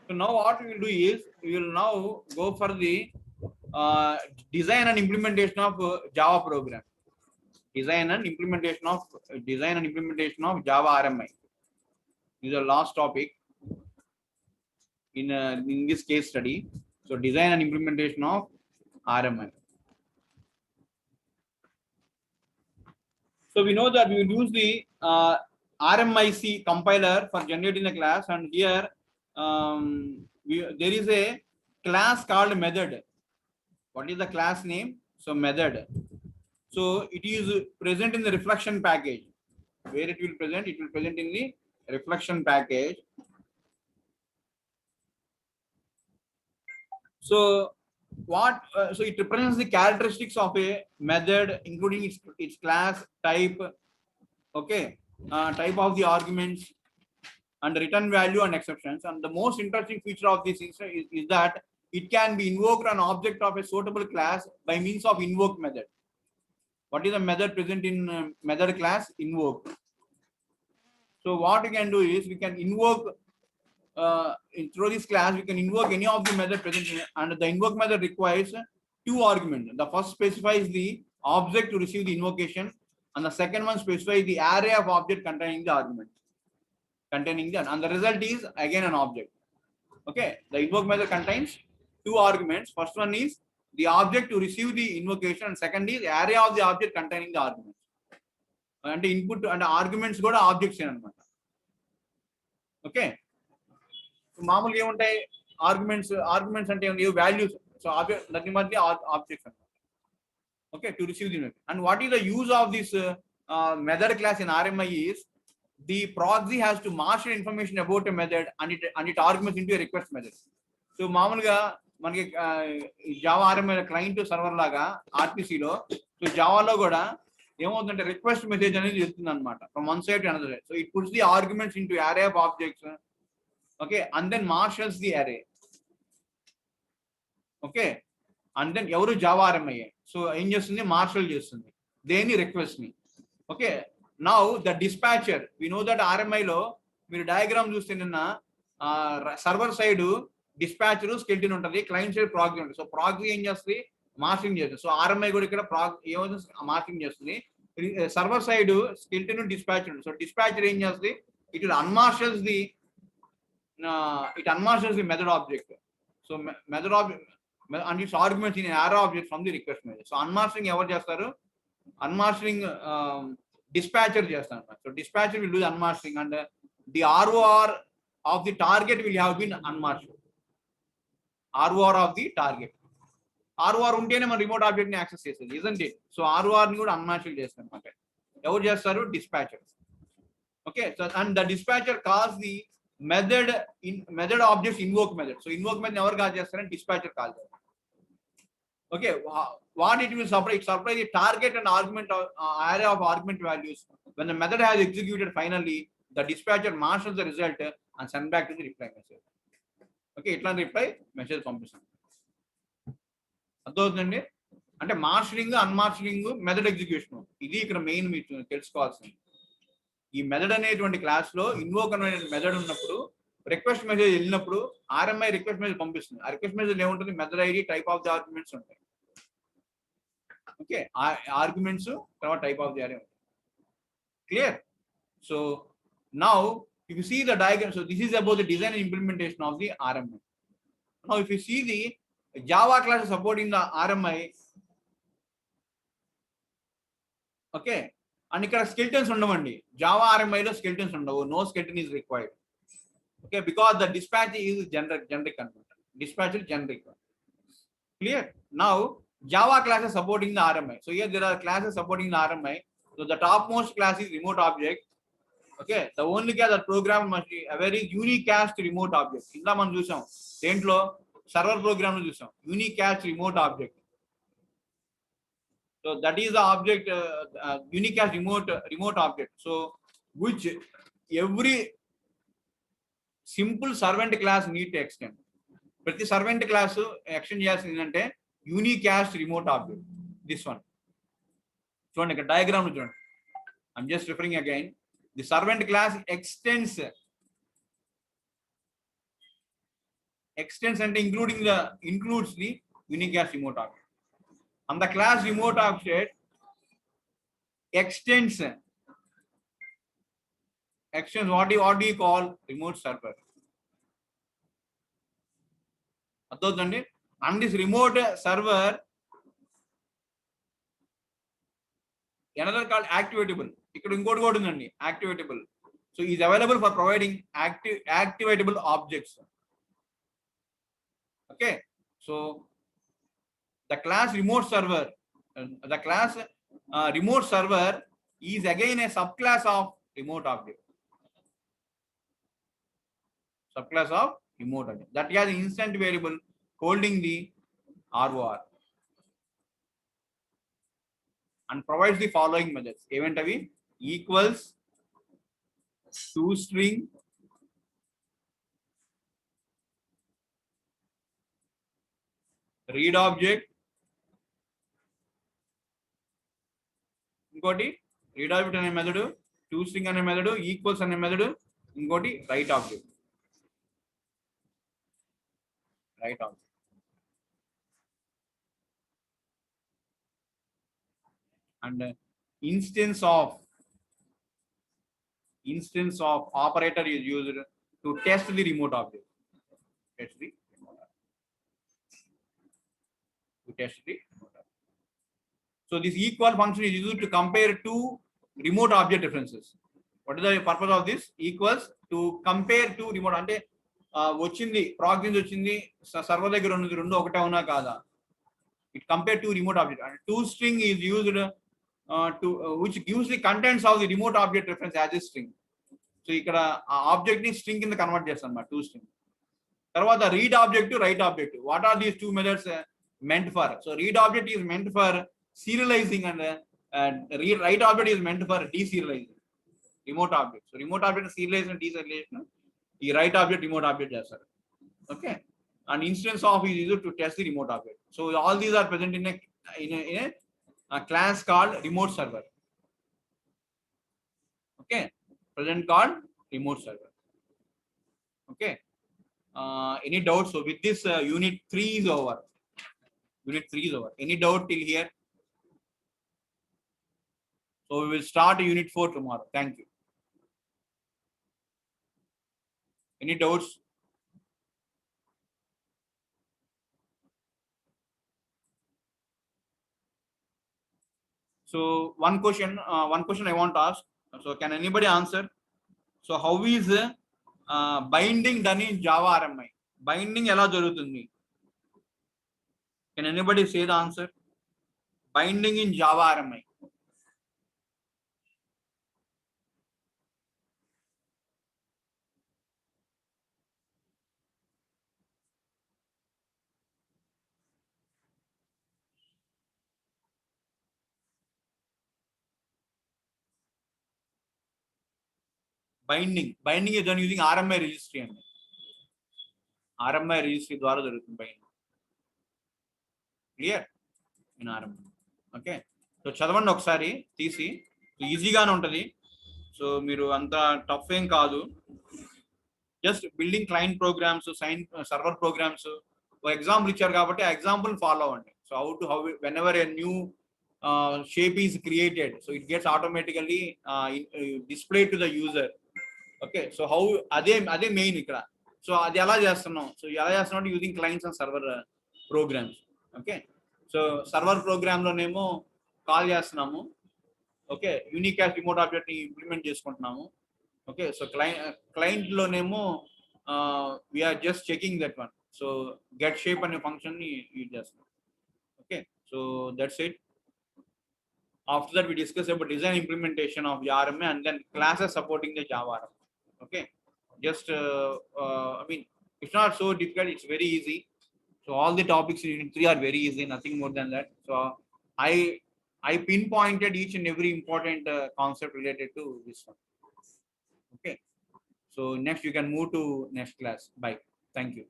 So now what we will do is we will now go for the uh, design and implementation of Java program. Design and implementation of Java RMI. This is the last topic in this case study. So design and implementation of RMI. So we know that we will use the RMIC compiler for generating the class, and here there is a class called method. What is the class name? So method. So it is present in the reflection package. Where it will present? It will present in the reflection package. So what? So it represents the characteristics of a method, including its class type, okay, type of the arguments, and return value and exceptions. And the most interesting feature of this is that it can be invoked on object of a suitable class by means of invoke method. What is the method present in method class? Invoke. So what we can do is we can invoke through this class, we can invoke any of the method present in, and the invoke method requires two arguments. The first specifies the object to receive the invocation, and the second one specifies the array of object containing the argument. And the result is again an object. Okay, the invoke method contains two arguments. First one is the object to receive the invocation, and second is array of the object containing the arguments. And the input and the arguments go to objects in anamata. Okay, so మామూలుగా ఏముంటాయి arguments అంటే values. So object nothing but the objects. Okay, to receive the method. And what is the use of this method class in RMI is the proxy has to marshal information about a method and it arguments into a request method. So మామూలుగా మనకి Java RMI client server లాగా ఆర్పిసిలో, so జావాలో కూడా ఏమవుతుందంటే request message అనేది చెప్తుంది అనమాట from one side to another side. So it puts the arguments into array of objects, okay, and then marshals the array, okay, and then ఎవరు Java RMI, so ఏం చేస్తుంది, marshal చేస్తుంది దేని రిక్వెస్ట్ ని. Okay, now the dispatcher, we know that ఆర్ఎంఐలో మీరు diagram చూస్తే నిన్న సర్వర్ సైడ్ డిస్పాచర్ స్కెల్టన్ ఉంటుంది, క్లయింట్ సైడ్ ప్రాక్సీ ఉంటుంది. సో ప్రాక్సీ ఏం చేస్తుంది, మార్కింగ్ చేస్తుంది. సో ఆర్ఎంఐ కూడా ఇక్కడ ఏమవుతుంది, మార్కింగ్ చేస్తుంది. సర్వర్ సైడ్ స్కెల్టన్ డిస్పాచర్ ఉంటుంది. సో డిస్పాచర్ ఏం చేస్తుంది, it unmarshals the method object. So method object and its arguments in an array object from the request method. So unmasking ఎవరు చేస్తారు, unmasking dispatcher చేస్తారు. So dispatcher will do the unmasking and the ROR of the target will have been unmasked. ROR of the target, ROR ఉంటేనే మన remote object ని access చేస్తుంది, isn't it? So ROR ని కూడా unmask చేస్తారు అన్నమాట. ఎవరు చేస్తారు, dispatcher. Okay, so and the dispatcher calls the method object invoke method. So invoke method ఎవరు కాల్ చేస్తారంటే డిస్పాచర్ కాల్ చేస్తారు. Okay, what it will supply? It supplies the target and argument array of argument values. When the method has executed, finally the dispatcher marshals the result and send back to the reply message. Okay, itla reply message పంపిస్తాం. అర్థమవుతుందండి, అంటే marshalling అన్మార్షలింగ్ method execution, ఇది ఇక్కడ main మీరు తెలుసుకోవాల్సింది. ఈ method అనేటువంటి class లో ఇన్వోక్ అనే మెథడ్ ఉన్నప్పుడు, రిక్వెస్ట్ మెసేజ్ వెళ్ళినప్పుడు ఆర్ఎంఐ రిక్వెస్ట్ మెసేజ్ పంపిస్తుంది. ఆ రిక్వెస్ట్ మెసేజ్ ఏముంటుంది, method ID, type of the arguments ఉంటాయి. ఓకే, ఆర్గ్యుమెంట్స్ తర్వాత టైప్ ఆఫ్ ది అరే ఉంటాయి. Clear? So now if you see the diagram, so this is about the design and implementation of the RMI. Now if you see the Java class supporting the RMI, okay, and ఇక్కడ skeletons ఉండవండి. Java RMI లో skeletons ఉండవు, no skeleton is required. Okay, because the dispatch is generic content. Dispatch is generic. Clear? Now Java classes supporting the RMI. So here there are classes supporting the RMI. So the topmost class is remote object. Okay, the only class that program must be a very unique cast remote object. ఇందా మనం చూసాం దేంట్లో, server programme లో చూసాం, unique cast remote object. So that is the object, unique cast remote object. So which every simple servant class need to extend. ప్రతి servant class extend చేయాల్సింది ఏంటంటే unicast remote object. This one చూడండి, ఇక్కడ diagram చూడండి. I'm just referring again. The servant class extends extends and includes the unicast remote object. And the class remote object extends what do you call remote server? And this remote server, another called activatable. Activatable. So is available for providing activatable objects. Okay. So the class remote server, remote server is again a subclass of remote object. Subclass of remote object that has instant variable holding the ROR and provides the following methods. Event equals toString read object. Ingoti read object ane method, toString ane method, equals ane method, ingoti write object. Write object. And instance of operator is used to test the remote object. To test the remote object. So this equal function is used to compare two remote object references. What is the purpose of this? Equals to compare two remote. Ante vachindi proxy vachindi server దగ్గర ఉన్నది రెండు ఒకటే అవునా కాదా? It compare two remote object. And toString is used which gives the contents of the remote object reference as a string. So ఇక్కడ object ni string కింద convert చేస్తాం అన్నమాట toString. తర్వాత read object to write object. What are these two methods meant for? So read object is meant for serializing and write object is meant for deserializing remote object. So remote object serialization and deserialization, the write object remote object చేస్తారు. Okay. And instance of is used to test the remote object. So all these are present in a class called remote server. Okay. Present called remote server. Okay. Any doubts? So with this unit 3 is over. Unit 3 is over. Any doubt till here? So we will start unit 4 tomorrow. Thank you. Any doubts? So one question I want to ask. So can anybody answer? So how is binding done in Java RMI? Binding ela jarugutundi? Can anybody say the answer? Binding in Java RMI. Binding is done using RMI registry. RMI registry ద్వారా జరుగుతుంది binding. Clear? In RMI. Okay. So చదవండి ఒకసారి తీసి, ఈజీగానే ఉంటుంది. So మీరు అంత tough ఏం కాదు. Just building client programs, server programs ఒక ఎగ్జాంపుల్ ఇచ్చారు కాబట్టి ఆ ఎగ్జాంపుల్ ఫాలో అవ్వండి. So how whenever a new shape is created, so it gets automatically displayed to the user. Okay. So how అదే మెయిన్ ఇక్కడ. సో అది ఎలా చేస్తున్నాం? సో ఎలా చేస్తున్నాం using clients and server programs. Okay. So server program లోనేమో call చేస్తున్నాము. Okay. Unicast remote object ని ఇంప్లిమెంట్ చేసుకుంటున్నాము. ఓకే. సో క్లయింట్ లోనేమో we're just checking that one. So get shape అనే ఫంక్షన్ ని యూజ్ చేస్తున్నాం. Okay. So that's it. After that, we discuss about design implementation of RMA and then classes supporting the Java RMA. Okay. Just I mean, it's not so difficult. It's very easy. So all the topics in Unit 3 are very easy. Nothing more than that. So I pinpointed each and every important concept related to this one. Okay. So next you can move to next class. Bye. Thank you.